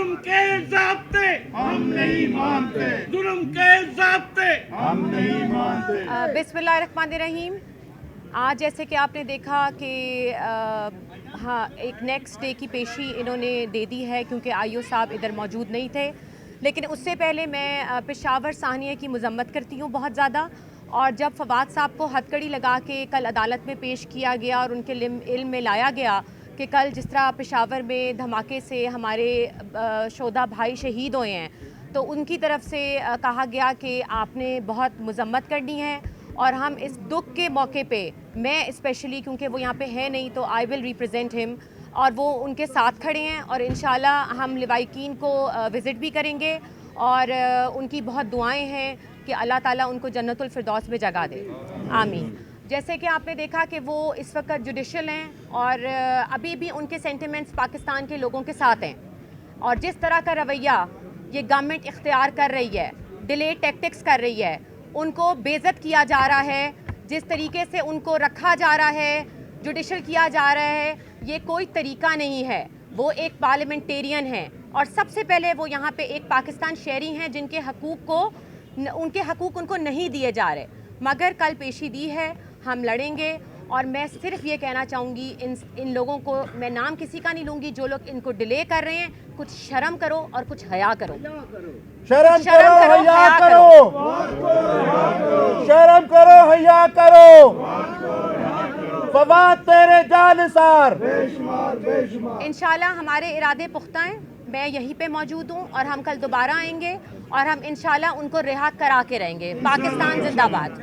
जुल्म के ज़ाब्ते हम नहीं मानते, जुल्म के ज़ाब्ते हम नहीं मानते। बिस्मिल्लाहिर्रहमानिर्रहीम। आज जैसे कि आपने देखा कि हाँ, एक नेक्स्ट डे की पेशी इन्होंने दे दी है क्योंकि आईओ साहब इधर मौजूद नहीं थे। लेकिन उससे पहले मैं पेशावर साहनिया की मज़म्मत करती हूँ बहुत ज़्यादा। और जब फवाद साहब को हथकड़ी लगा के कल अदालत में पेश किया गया और उनके इल्म में लाया गया कि कल जिस तरह पेशावर में धमाके से हमारे शोधा भाई शहीद हुए हैं, तो उनकी तरफ से कहा गया कि आपने बहुत मज़म्मत करनी है। और हम इस दुख के मौके पे, मैं स्पेशली क्योंकि वो यहाँ पे है नहीं, तो आई विल रिप्रेजेंट हिम, और वो उनके साथ खड़े हैं। और इंशाल्लाह हम लिवाइकीन को विज़िट भी करेंगे और उनकी बहुत दुआएं हैं कि अल्लाह ताला उनको जन्नतुल फिरदौस में जगह दे, आमीन। जैसे कि आपने देखा कि वो इस वक्त जुडिशल हैं और अभी भी उनके सेंटिमेंट्स पाकिस्तान के लोगों के साथ हैं। और जिस तरह का रवैया ये गवर्नमेंट इख्तियार कर रही है, डिले टैक्टिक्स कर रही है, उनको बेइज्जत किया जा रहा है, जिस तरीके से उनको रखा जा रहा है, जुडिशल किया जा रहा है, ये कोई तरीका नहीं है। वो एक पार्लियामेंटेरियन हैं और सबसे पहले वो यहाँ पे एक पाकिस्तान शहरी हैं जिनके उनके हकूक़ उनको नहीं दिए जा रहे। मगर कल पेशी दी है, हम लड़ेंगे। और मैं सिर्फ ये कहना चाहूँगी इन लोगों को, मैं नाम किसी का नहीं लूँगी, जो लोग इनको डिले कर रहे हैं, कुछ शर्म करो और कुछ हया करो। शर्म करो, हया करो, शर्म करो, हया करो। फवाद तेरे जानसार। इंशाल्लाह हमारे इरादे पुख्ता हैं। मैं यहीं पे मौजूद हूँ और हम कल दोबारा आएंगे और हम इंशाल्लाह उनको रिहा करा के रहेंगे। पाकिस्तान जिंदाबाद।